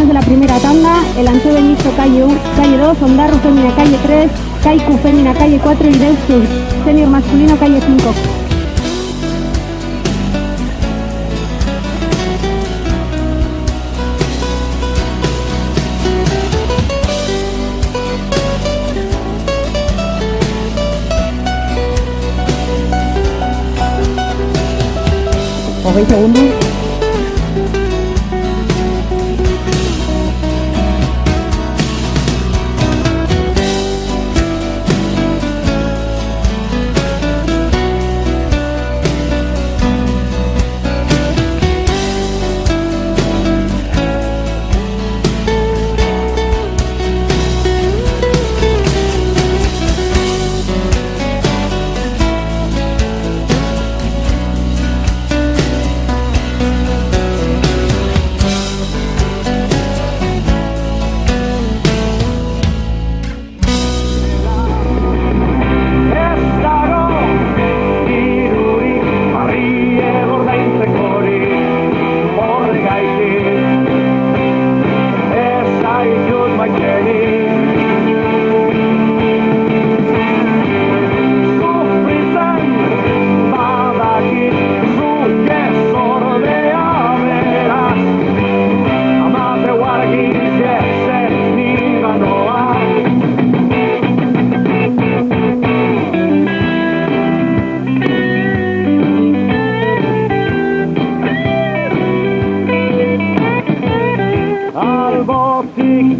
de la primera tanda, el Anchobe Mixto calle 2, Ondarru Femina calle 3, Kaiku Femina calle 4 y Deustu Senior masculino calle 5. Segundos.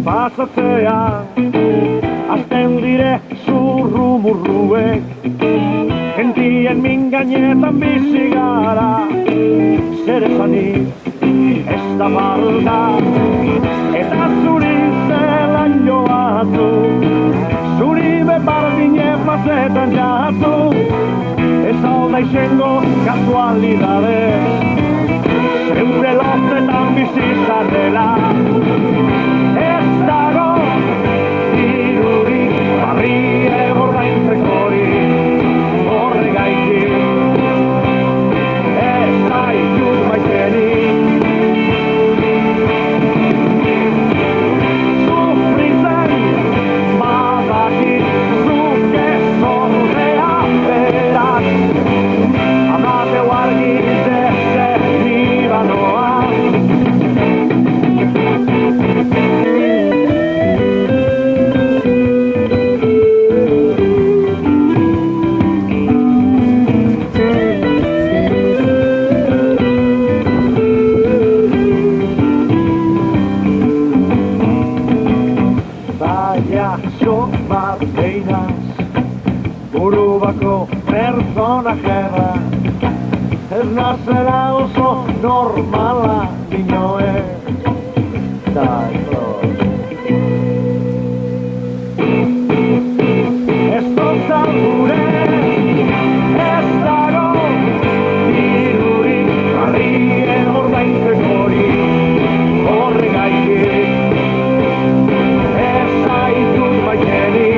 Pasatzean, azten dire zurru-murruek, gentien min gainetan bizi gara, zer esanik ez da falta, eta zuri zelan joatu, zuri bepardine plazetan jatu, ez alda izango kasualidadez, zeure lotetan bizi zarela. Ez dago irudi, barri egordaintzekorik, horregaitik, ez zaitut maitenik. Sufritzen badakit, zuk ez ordea berak, amateu argi dezen nibanoa. Burubako personajera, ez nazera oso normala dinoez, da ez tozal gure, ez dago irurik, barri egordaintzekorik, horregaitik, ez zaitut maitenik.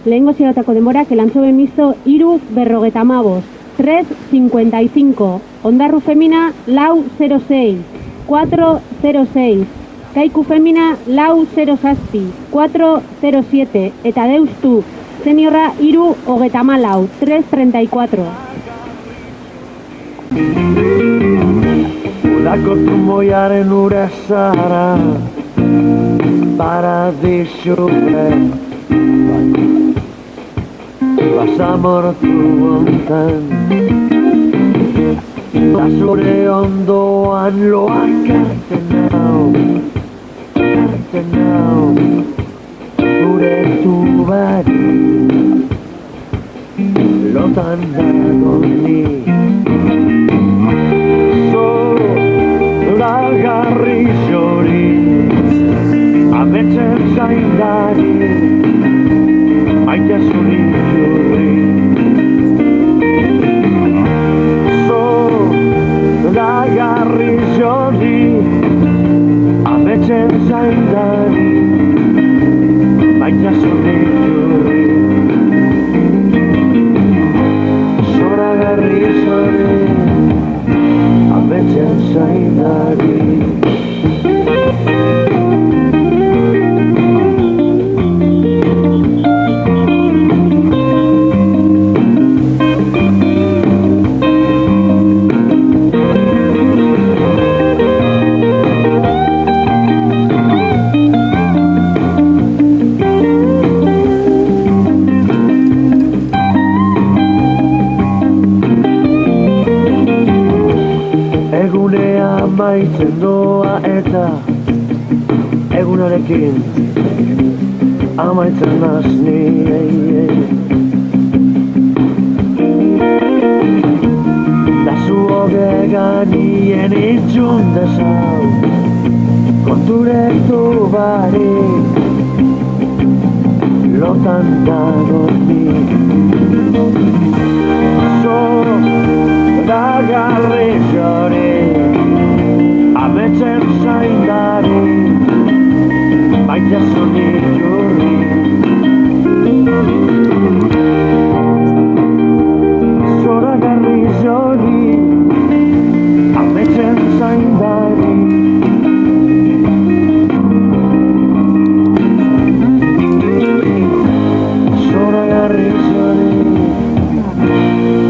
Lehengo ziratako demorak, el Anchobe Mixto 3:55, 3:55, Ondarru Femina 4:06, 4:06, Kaiku Femina 4:07, 4:07, eta Deustu Seniorra 3:34, 3:34. Udako zumoiaren ure zara, paradisure, Basamortu ontan da zure ondoan loak hartzen nau gure tubari lotan dago ni zoragarri zori ametsen zaindari maite zuri jurri zoragarri zori ametsen zaindari maite zuri jurri zoragarri zori ametsen zaindari amaitzen doa eta egunarekin amaitzen nazni da zu ogeganien itxun dezau konturetu barik lotan dago ni zoragarri zori ametsen zaindari maite zuri jurri zoragarri zori ametsen zaindari zoragarri zori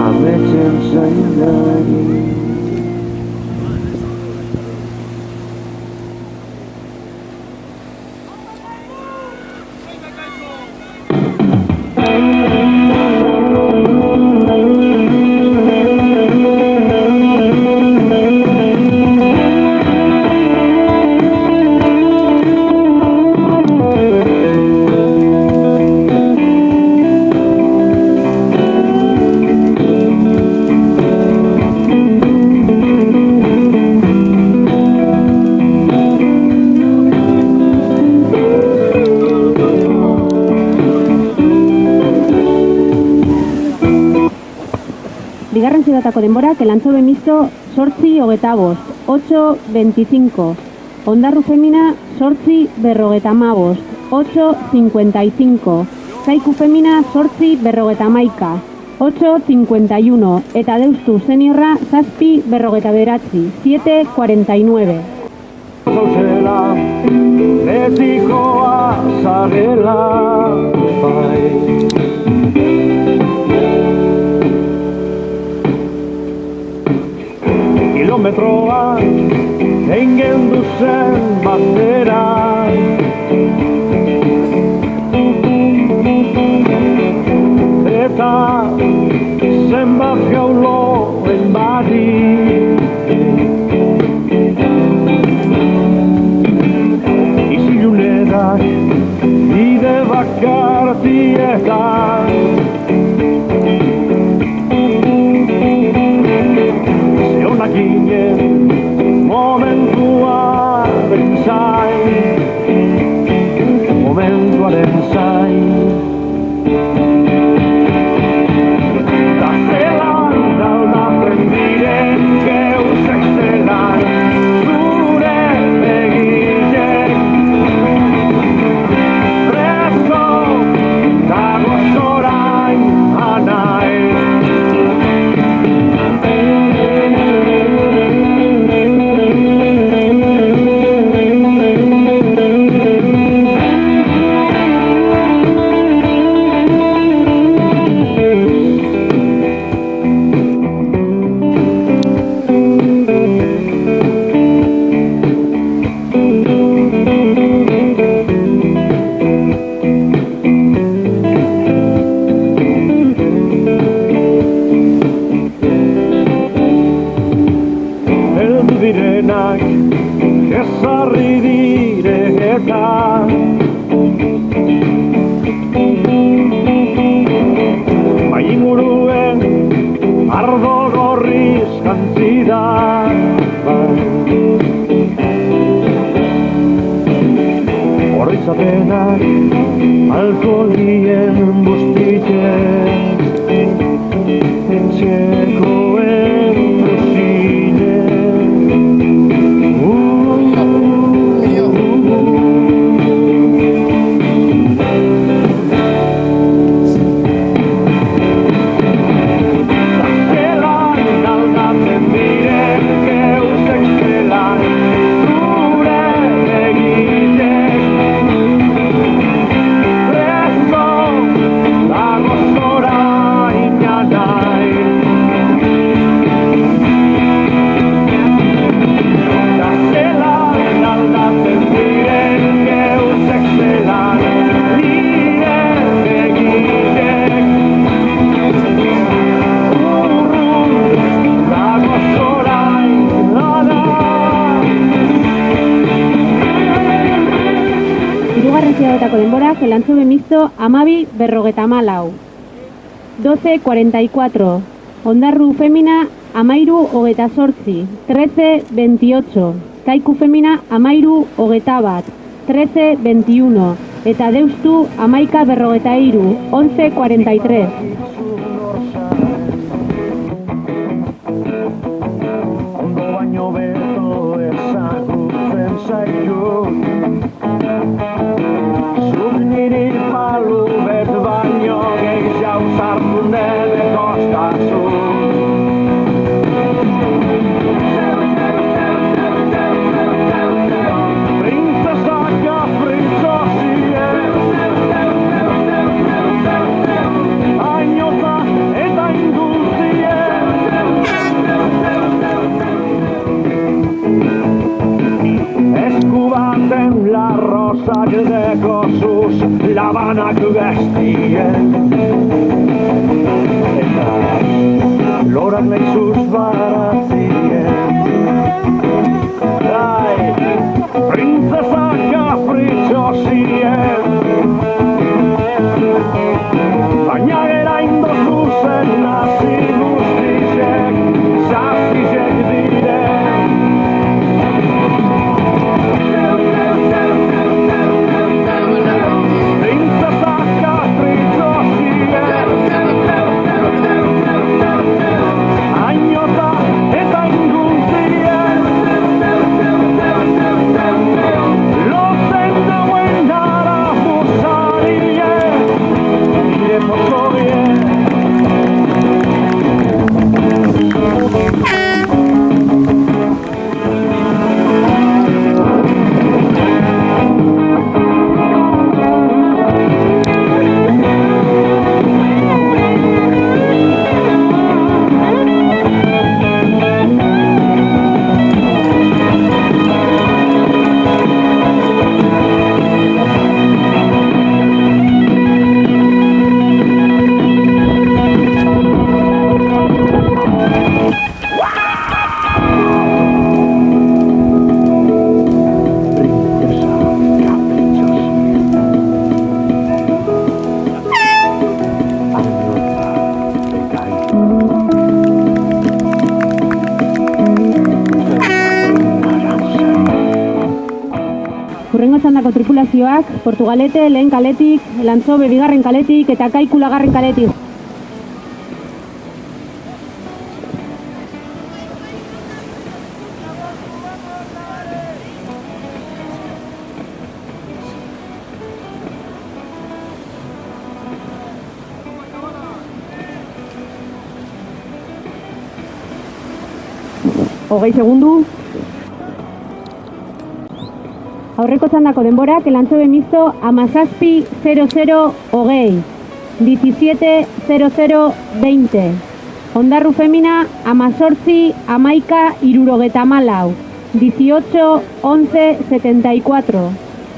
ametsen zaindari. Bigarren zidatako denborak, Elantxobe misto 8:25, 8:25. Ondarru femina 8:55, 8:55. Kaiku femina 8:51, 8:51. Eta Deustu seniorra 7:49, 7:49. Zauzela, betikoa zarela, bai. Kilometroa engen duzen batera eta zenbat jauloen badi izilunedak bide bakartietan ginen momentua zain denak ezarri dire eta bai inguruen ardo gorriz jantzi da horrizapenak alkoholien bustite entxekoen usine Zelan aldatzen diren geuzek zelan zure egitek preso dago zora inanai Zelan aldatzen diren geuzek zelan nire egitek Hirugarren ziadatako denborak, elantxobe misto 12:54. 12:44. Ondarru femina 13:28. 13:28. Kaiku femina 13:21. 13:21. Eta deustu 11:43. 11:43. Ondo baino beto ezagutzen zaitu Zuk niri palu bet baino gehiago sartu nire kostazu Princesa kapritxosien Ainota eta induzien Esku baten larrosak dekosuz labanak bestien Eta lorak lehizuz baratzien Dai, princesa kapritxosien Baina gera indozuzen nazi guztizek Zazizek diren Princesa kapritxosien Ainota eta induzien Lotzen dauen dara musarien Nire pozoien Hurrengo txandako tripulazioak, Portugalete lehen kaletik, Elantxobe bigarren kaletik eta Kaiku laugarren kaletik. Hogei segundu. Aurreko txandako denborak, Elantxobe misto 17:00 hogei. 17:00:20. Ondarru femina 18:11:74. 18:11:74.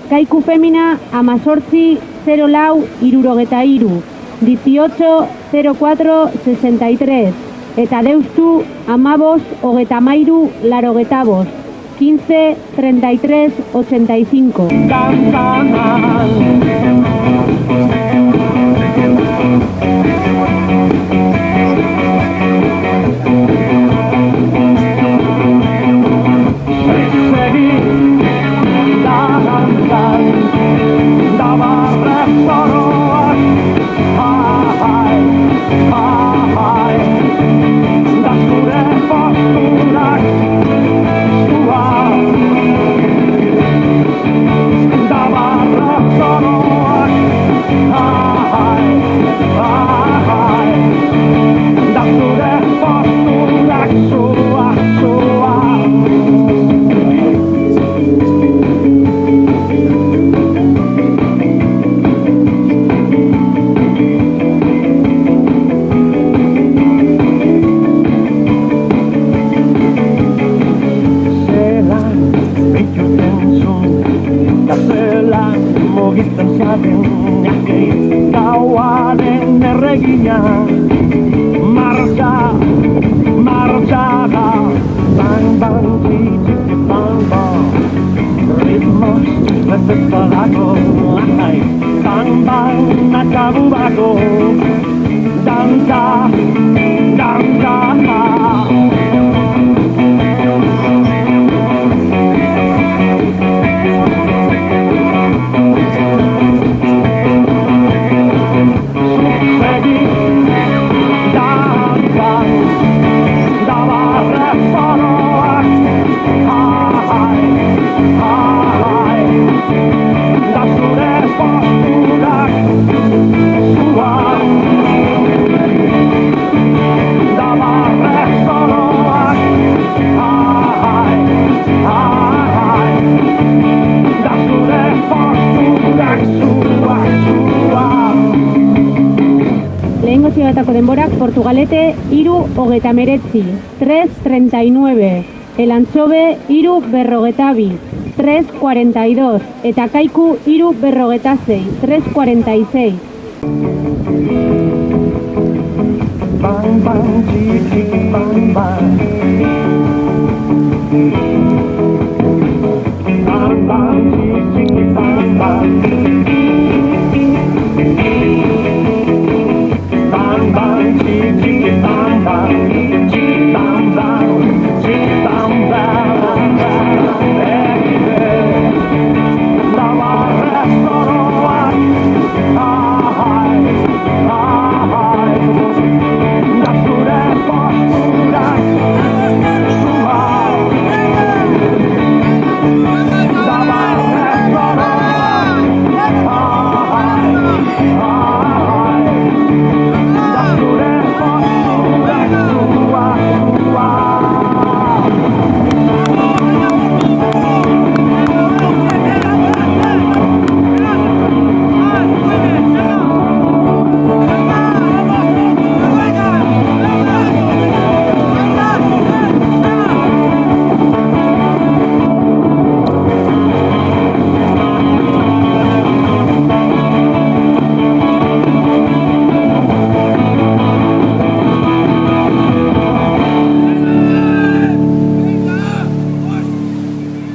Kaiku femina 18:04:73. 18:04:63. Eta deustu 15:33:85. 15, 33, 85. Denborak Portugalete 3:39, 3:39, Elantxobe 3:42, 3:42 eta Kaiku 3:46, 3:46. Bang bang chichi bang bang. Bang bang chichi bang bang. Bang bang chichi bang bang. Chi bang bang. Chi bang bang. La barra sono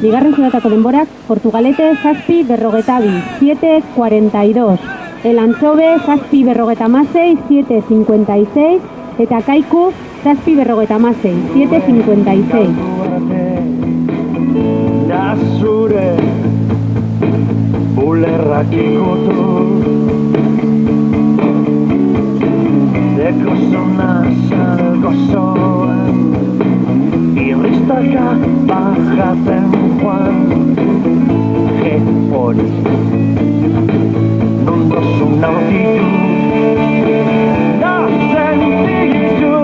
Bigarren zuratako denborak, Portugalete 7:42, 7:42, Elantxobe 7:56, 7:56 eta Kaiku 7:56, 7:56. Da zure bulerrak ikutu deko zona salgozoan irristaka bajaten joan hori nondozun aurkitu da sentitu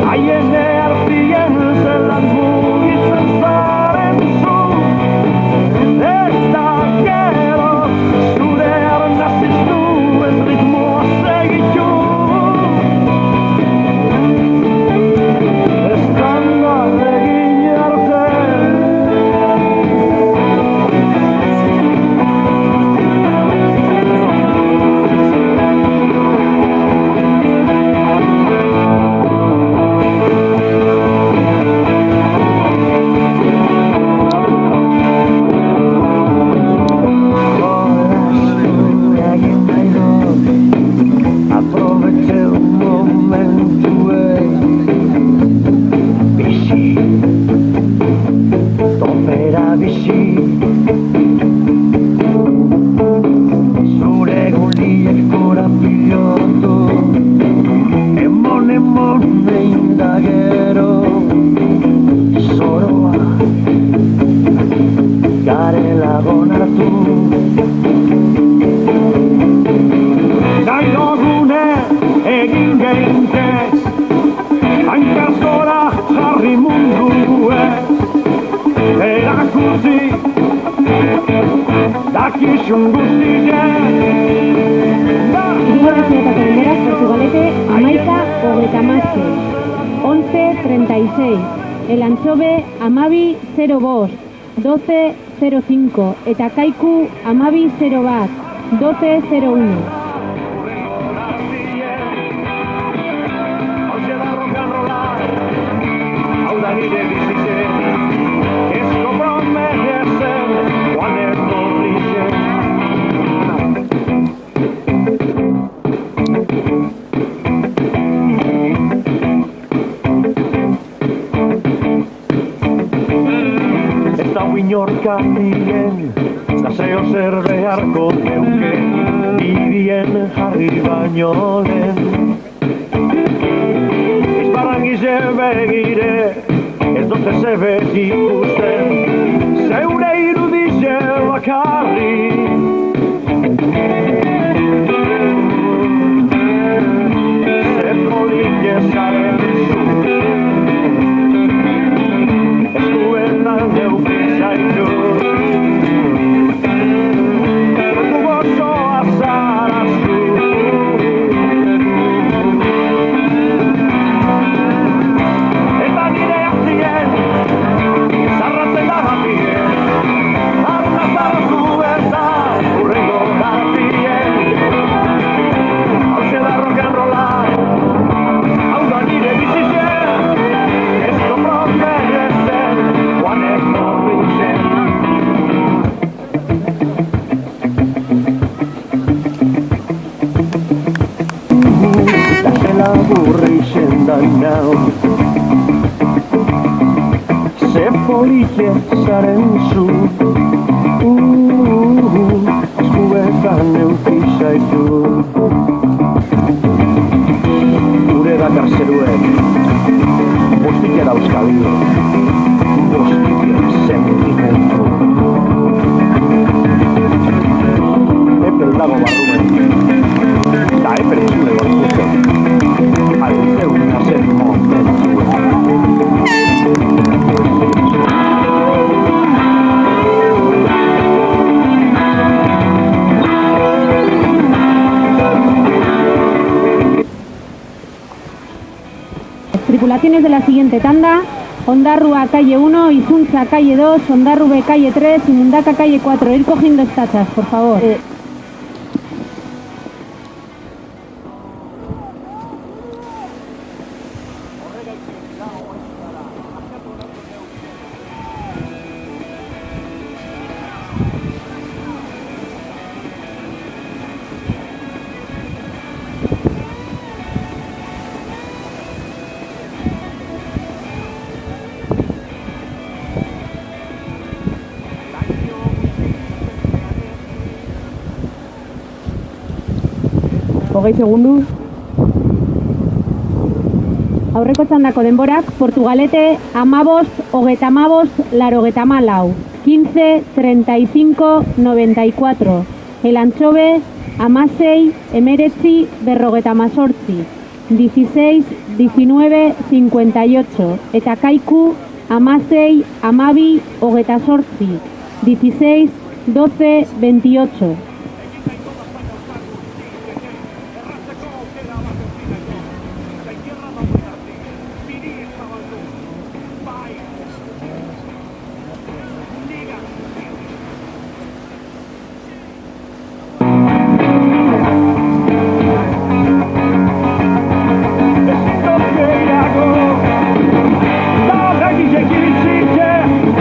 haien ertien zelan mugitzen zaren zu eta gero zure arnaziz duen ritmoa segitu brinda gero zoroa garela gonartu nahi dogune egin geintek hankaz gora jarri mundue erakutsi dakizun guztien Igorretxeetako denborak Portugalete amaika hogeita hamasei, 11:36, El Anchove amabi 0:5, 12:05 eta Kaiku amabi 0:1, 12:01. Hau da nire bizitzen, ez komprometzen, guaneko blitzen. Ez da inorka diren, da zeo zer beharko neuke, bidien jarri baino lehen. Izbarrangize begire, ez dute zebet ikusten, zeure irudize bakarri. Zepolik ezaren zu, eskuetan neuki zaitu. Ordu gozoa zara zu. Eta nire azien, zarratzen da batien, arna zartu eta urrengo gatien. Hauxe da rock and rolla, hau da nire bizitzen, ez komprometzen, guaneko blitzen. Zela burri zendan nau, ze polite zaren zu, eskuetan neuki zaitu. Gure dakar zeruek, bostike dauzkadio, bostike sentimentu. Epel dago barrumen, da epel zule gortuzen, aldeuna zen momentua. Tripulaciones de la siguiente tanda: Ondarrua calle 1, Isunza calle 2, Ondarrube calle 3 y Mundaka calle 4. Ir cogiendo estachas, por favor. Hogei segundu. Aurreko txandako denborak, Portugalete amabost, hogeita amabost, larogeita hamalau, 15:35:94. El Anchove amasei, emeretzi, berrogeita hemezortzi, 16:19:58. Eta Kaiku amasei, amabi, hogeita zortzi, 16:12:28.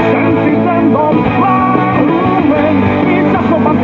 Sentitzen dut barrumen, itzazo bat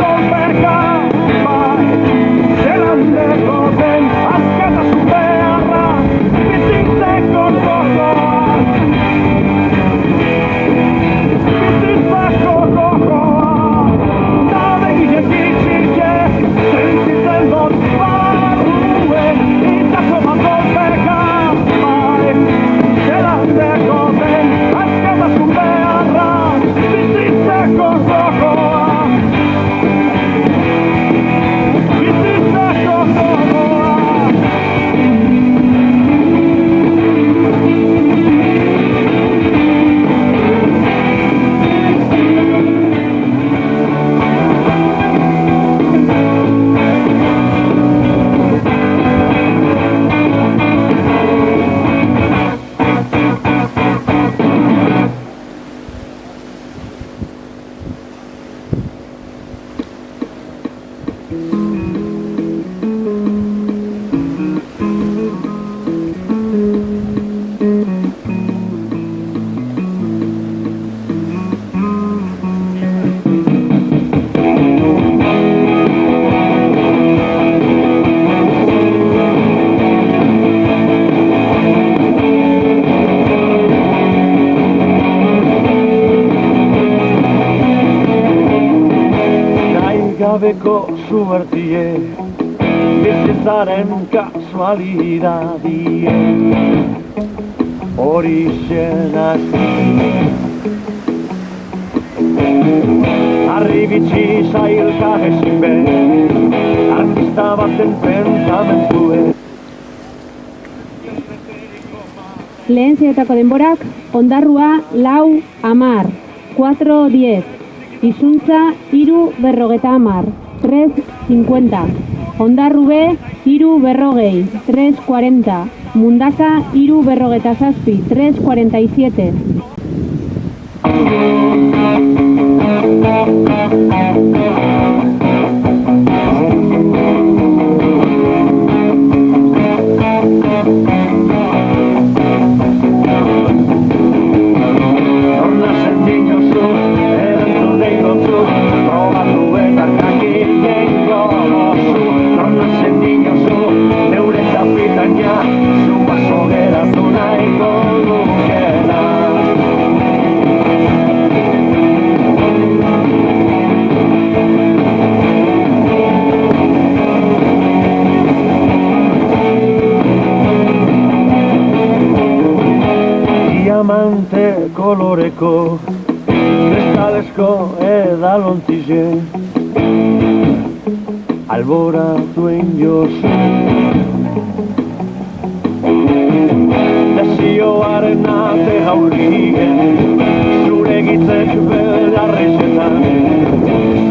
gabeko suertie, bizitzaren kasualidadie, hori xenaz. Arri bitxi zailka ezin be, artista baten pentsamentue. Lehen zaiotako denborak, Ondarrua 4:10, 4:10. Izuntza 3:50, 3:50. Ondarrube 3:40, 3:40. Mundaka 3:57, 3:47. Diamante koloreko kristalesko edalontzize alboratuen jozu desioaren ate jaurrigen zure gitzek belarrezetan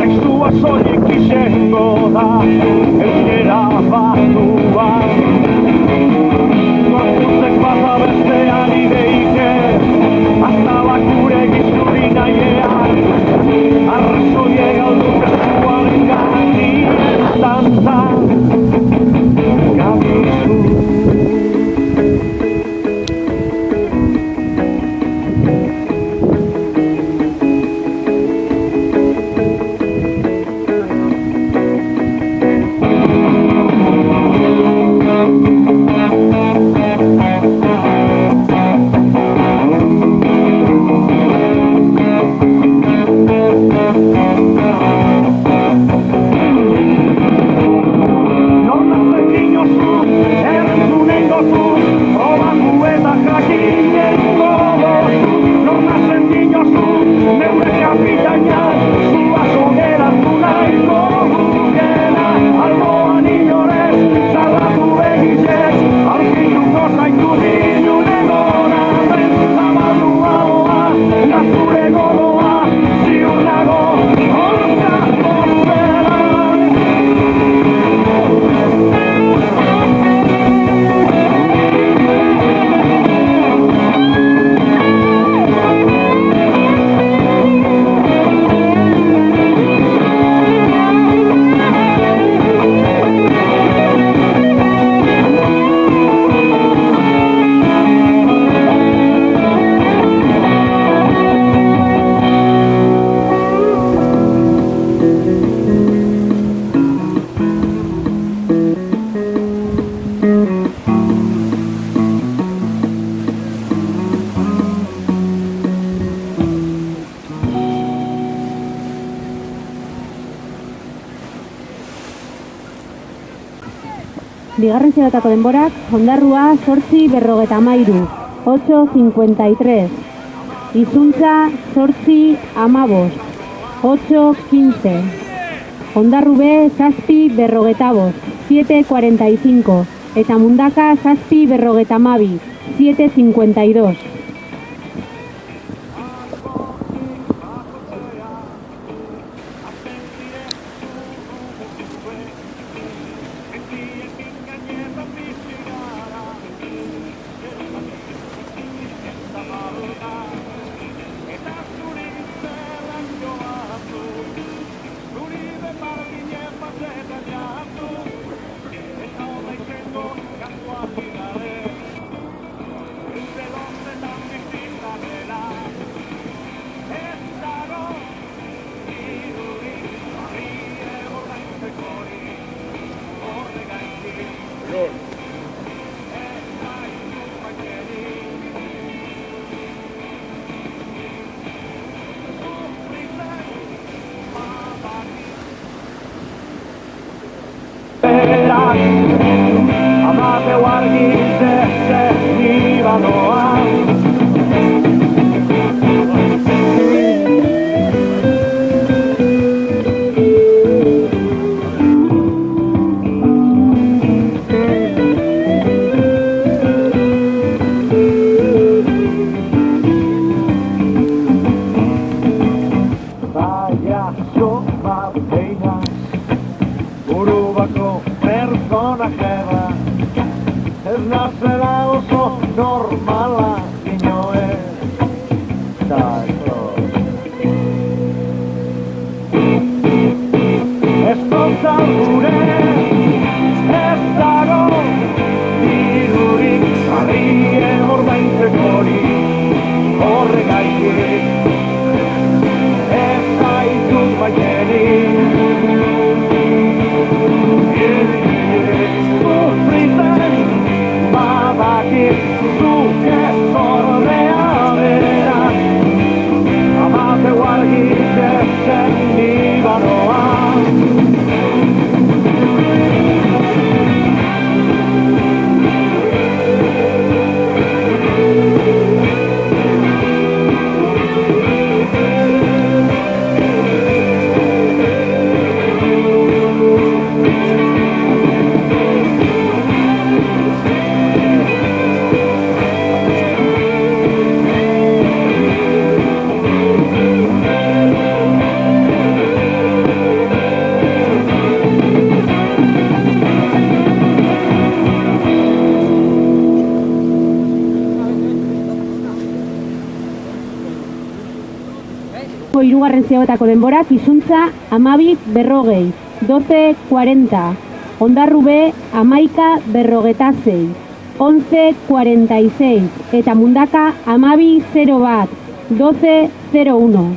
sexua soilik izango da euskera batuan gorputzek bata bestean ideike hasta bakure gizuri nahiean arrazoie galdu kasuaren gati estantzan gabizu. Bigarren zaiotako denborak, Ondarrua 8:53, 8:53. Izuntza 8:15, 8:15. Ondarrube 7:45, 7:45. Eta Mundaka 7:52, 7:52. Amateu argi zezen ibanoa. Ez nazela oso normala inoez dago. Ez tontzal gure ez dago dirurik sarrien ordaintzekorik horregaitik ez zaitut baimenik. Badakit zuk ez ordea berak, amateu argi zezen ibanoa. Hirugarren ziagoetako denborak, izuntza 12:40, 12:40, Ondarru B 11:56, 11:46, eta Mundaka 12:01, 12:01.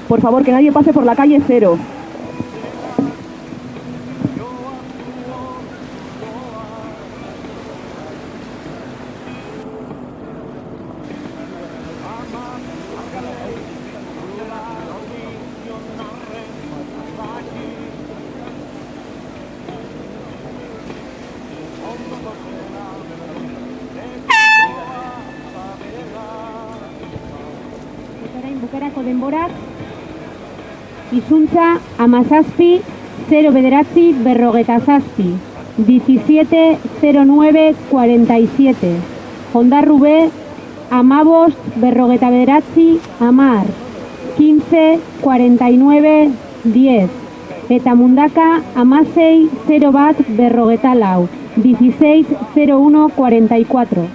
Por favor, que nadie pase por la calle 0. Bukerako denborak, izuntza 17:09:47, 17:09:47, Ondarru B 15:09:10, 15:49:10, eta Mundaka 16:01:44, 16:01:44.